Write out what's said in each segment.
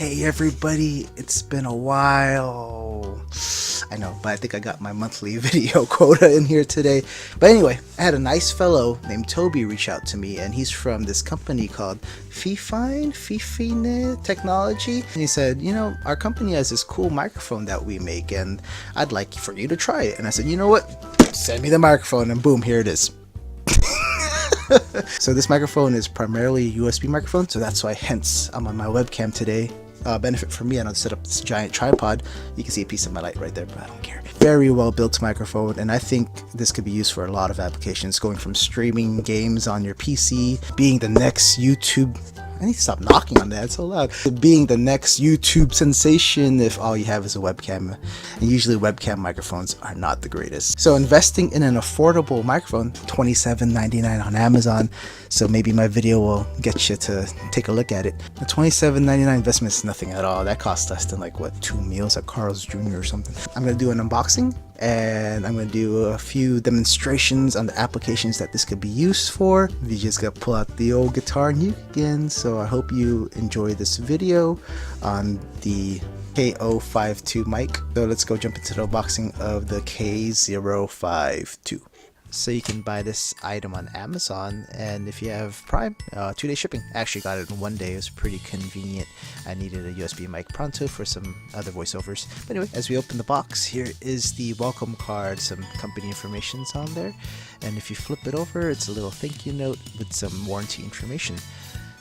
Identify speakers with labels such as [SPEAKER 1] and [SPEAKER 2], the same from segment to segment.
[SPEAKER 1] Hey everybody, it's been a while. I know, but I think I got my monthly video quota in here today. But anyway, I had a nice fellow named Toby reach out to me, and he's from this company called Fifine Technology. And he said, you know, our company has this cool microphone that we make, and I'd like for you to try it. And I said, you know what? Send me the microphone, and boom, here it is. So this microphone is primarily a USB microphone, so that's why hence I'm on my webcam today. Benefit for me, I don't set up this giant tripod. You can see a piece of my light right there, but I don't care. Very well built microphone, and I think this could be used for a lot of applications, going from streaming games on your PC, being the next YouTube. I need to stop knocking on that, it's so loud. Being the next YouTube sensation if all you have is a webcam. And usually webcam microphones are not the greatest. So investing in an affordable microphone, $27.99 on Amazon. So maybe my video will get you to take a look at it. The $27.99 investment is nothing at all. That costs less than like what, 2 meals at Carl's Jr. or something. I'm gonna do an unboxing, and I'm going to do a few demonstrations on the applications that this could be used for. You just got to pull out the old guitar and uke again. So I hope you enjoy this video on the K052 mic. So let's go jump into the unboxing of the K052. So you can buy this item on Amazon, and if you have Prime, 2-day shipping. I actually got it in 1 day. It was pretty convenient. I needed a USB mic pronto for some other voiceovers. But anyway, as we open the box, here is the welcome card. Some company information's on there, and if you flip it over, it's a little thank you note with some warranty information.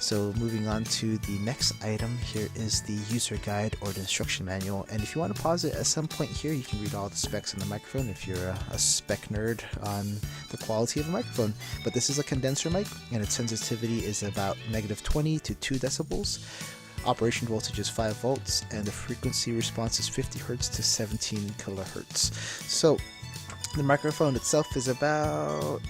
[SPEAKER 1] So moving on to the next item, here is the user guide or the instruction manual, and if you want to pause it at some point here, you can read all the specs on the microphone if you're a spec nerd on the quality of the microphone. But this is a condenser mic, and its sensitivity is about -20 to 2 decibels. Operation voltage is 5 volts, and the frequency response is 50 Hz to 17 kilohertz. So the microphone itself is about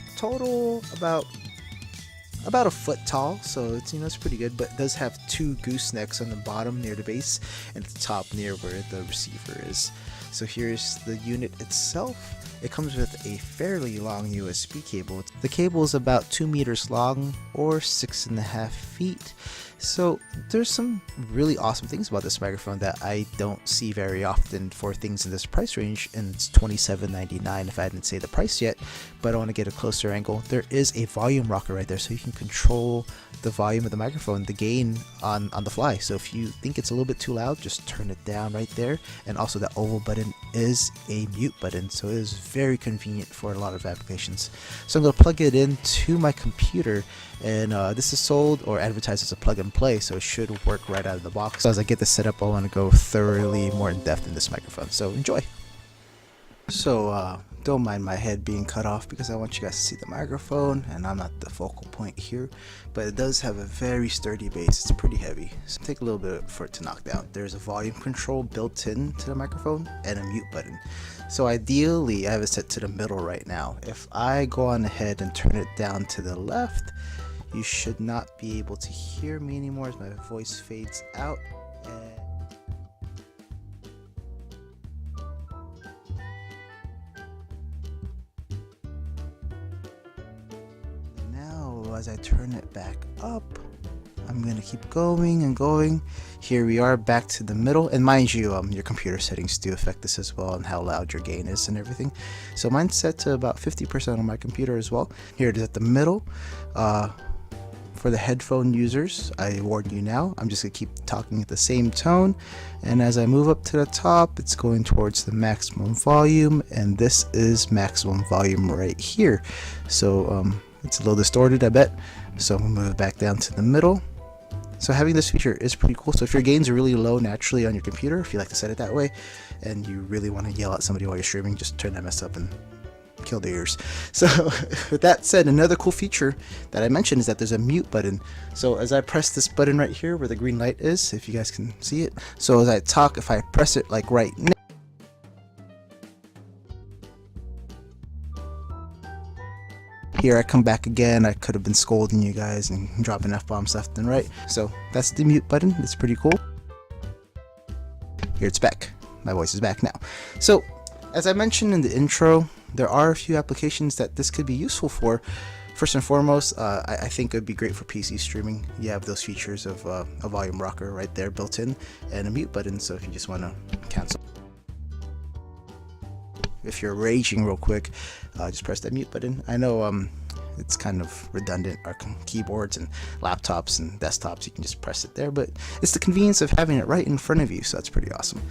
[SPEAKER 1] a foot tall, so it's, you know, it's pretty good, but it does have 2 goosenecks on the bottom near the base and at the top near where the receiver is. So here's the unit itself. It comes with a fairly long USB cable. The cable is about 2 meters long or 6.5 feet. So there's some really awesome things about this microphone that I don't see very often for things in this price range, and it's $27.99 if I didn't say the price yet, but I want to get a closer angle. There is a volume rocker right there, so you can control the volume of the microphone, the gain on the fly. So if you think it's a little bit too loud, just turn it down right there. And also that oval button is a mute button, so it is very convenient for a lot of applications. So I'm going to plug it into my computer, and this is sold or advertised as a plug and play, so it should work right out of the box. So as I get this set up, I want to go thoroughly more in depth in this microphone, so enjoy. So don't mind my head being cut off because I want you guys to see the microphone, and I'm not the focal point here, but it does have a very sturdy base. It's pretty heavy, so take a little bit for it to knock down. There's a volume control built into the microphone and a mute button. So ideally I have it set to the middle right now. If I go on ahead and turn it down to the left, you should not be able to hear me anymore as my voice fades out. And now as I turn it back up, I'm gonna keep going and going. Here we are back to the middle, and mind you, your computer settings do affect this as well, and how loud your gain is and everything. So mine's set to about 50% on my computer as well. Here it is at the middle. For the headphone users, I warn you now, I'm just gonna keep talking at the same tone, and as I move up to the top, it's going towards the maximum volume, and this is maximum volume right here. So it's a little distorted, I bet. So I'm gonna move it back down to the middle. So having this feature is pretty cool. So if your gains are really low naturally on your computer, if you like to set it that way, and you really want to yell at somebody while you're streaming, just turn that mess up and kill their ears. So with that said, another cool feature that I mentioned is that there's a mute button. So as I press this button right here where the green light is, if you guys can see it, so as I talk, if I press it like right now, here I come back again. I could have been scolding you guys and dropping F-bombs left and right. So that's the mute button. It's pretty cool. Here it's back. My voice is back now. So as I mentioned in the intro, there are a few applications that this could be useful for. First and foremost, I think it would be great for PC streaming. You have those features of a volume rocker right there built in and a mute button, so if you just want to cancel. If you're raging real quick, just press that mute button. I know it's kind of redundant, our keyboards and laptops and desktops, you can just press it there, but it's the convenience of having it right in front of you, so that's pretty awesome.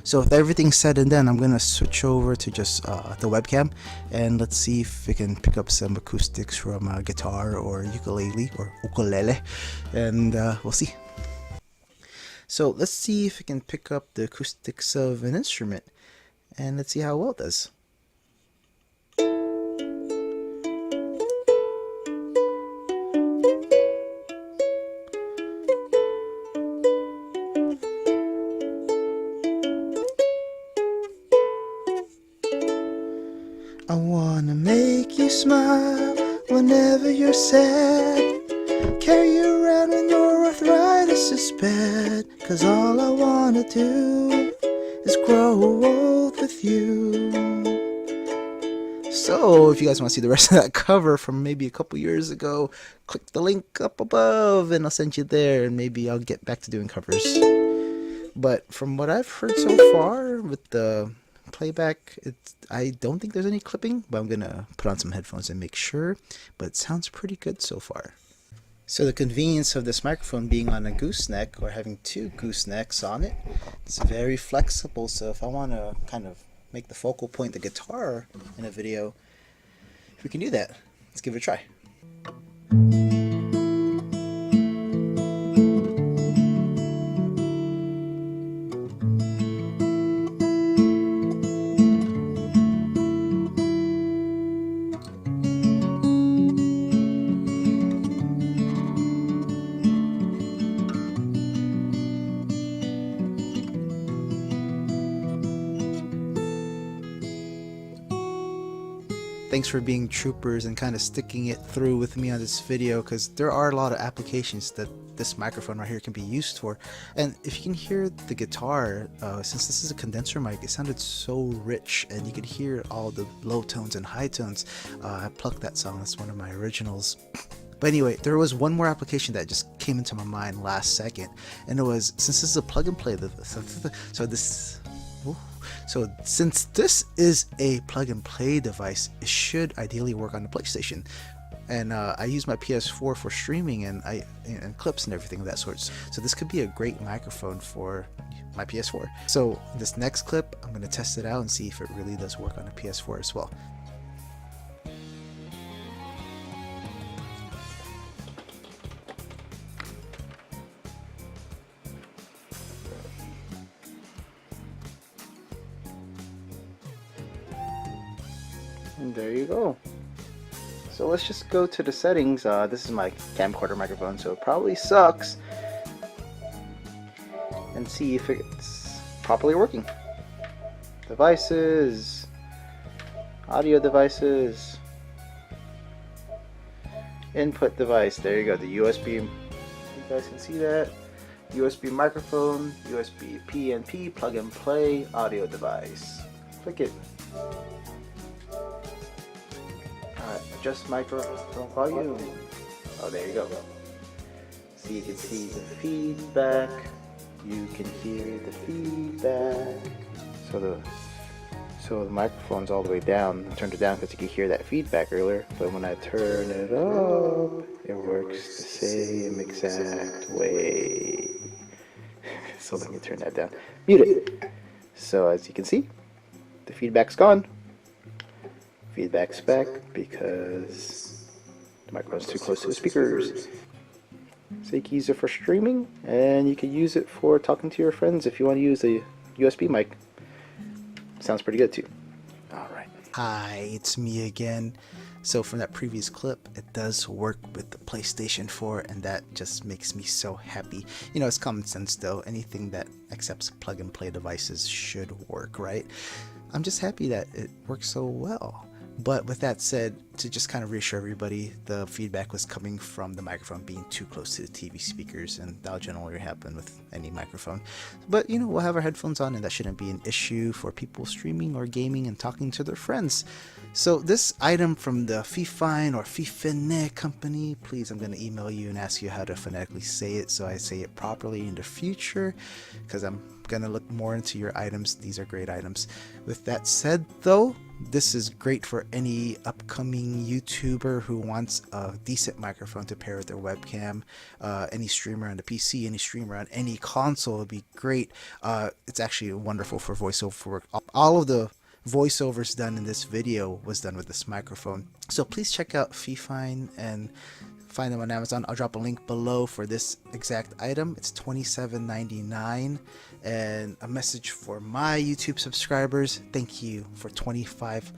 [SPEAKER 1] So with everything said and done, I'm going to switch over to just the webcam, and let's see if we can pick up some acoustics from a guitar or ukulele, and we'll see. So let's see if we can pick up the acoustics of an instrument, and let's see how well it does. I wanna make you smile whenever you're sad. Carry you around when your arthritis is bad. 'Cause all I wanna do is grow old with you. So if you guys want to see the rest of that cover from maybe a couple years ago, click the link up above and I'll send you there, and maybe I'll get back to doing covers. But from what I've heard so far with the playback, I don't think there's any clipping, but I'm gonna put on some headphones and make sure, but it sounds pretty good so far. So the convenience of this microphone being on a gooseneck, or having two goosenecks on it, it's very flexible, so if I want to kind of make the focal point the guitar in a video, we can do that. Let's give it a try. Thanks for being troopers and kind of sticking it through with me on this video, because there are a lot of applications that this microphone right here can be used for. And if you can hear the guitar, since this is a condenser mic, it sounded so rich, and you could hear all the low tones and high tones. I plucked that song, that's one of my originals. But anyway, there was one more application that just came into my mind last second, and it was, since this is a plug and play, so since this is a plug and play device, it should ideally work on the PlayStation. And I use my PS4 for streaming and clips and everything of that sort. So this could be a great microphone for my PS4. So this next clip, I'm going to test it out and see if it really does work on a PS4 as well. And there you go. So let's just go to the settings. This is my camcorder microphone, so it probably sucks. And see if it's properly working. Devices, audio devices, input device. There you go, the USB. You guys can see that. USB microphone, USB PNP, plug and play, audio device. Click it. Adjust microphone volume. Oh, there you go. So you can see the feedback. You can hear the feedback. So the microphone's all the way down. I turned it down because you could hear that feedback earlier. But when I turn it up, it works the same exact way. So let me turn that down. Mute it. So as you can see, the feedback's gone. Feedback's back because the microphone's too close to the speakers. So you can use it for streaming, and you can use it for talking to your friends if you want to use a USB mic. Sounds pretty good too. Alright. Hi, it's me again. So from that previous clip, it does work with the PlayStation 4, and that just makes me so happy. You know, it's common sense though. Anything that accepts plug and play devices should work, right? I'm just happy that it works so well. But with that said, to just kind of reassure everybody, the feedback was coming from the microphone being too close to the TV speakers, and that'll generally happen with any microphone. But you know, we'll have our headphones on, and that shouldn't be an issue for people streaming or gaming and talking to their friends. So this item from the Fifine or Fifine company, please, I'm going to email you and ask you how to phonetically say it so I say it properly in the future, because I'm going to look more into your items. These are great items. With that said, though, this is great for any upcoming YouTuber who wants a decent microphone to pair with their webcam. Any streamer on the PC, any streamer on any console would be great. It's actually wonderful for voiceover work. All of the voiceovers done in this video was done with this microphone. So please check out Fifine and find them on Amazon. I'll drop a link below for this exact item. It's $27.99. And a message for my YouTube subscribers: thank you for 25.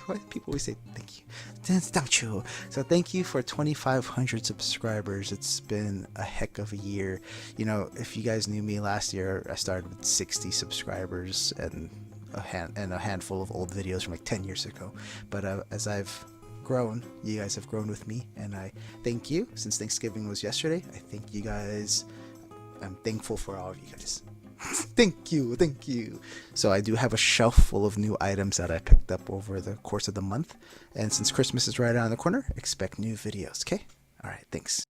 [SPEAKER 1] Why do people always say thank you? Thank you. So thank you for 2,500 subscribers. It's been a heck of a year. You know, if you guys knew me last year, I started with 60 subscribers and a handful of old videos from like 10 years ago. But as I've grown, you guys have grown with me, and I thank you. Since Thanksgiving was yesterday, I thank you guys. I'm thankful for all of you guys. Thank you. So I do have a shelf full of new items that I picked up over the course of the month, and since Christmas is right around the corner, expect new videos. Okay, all right, thanks.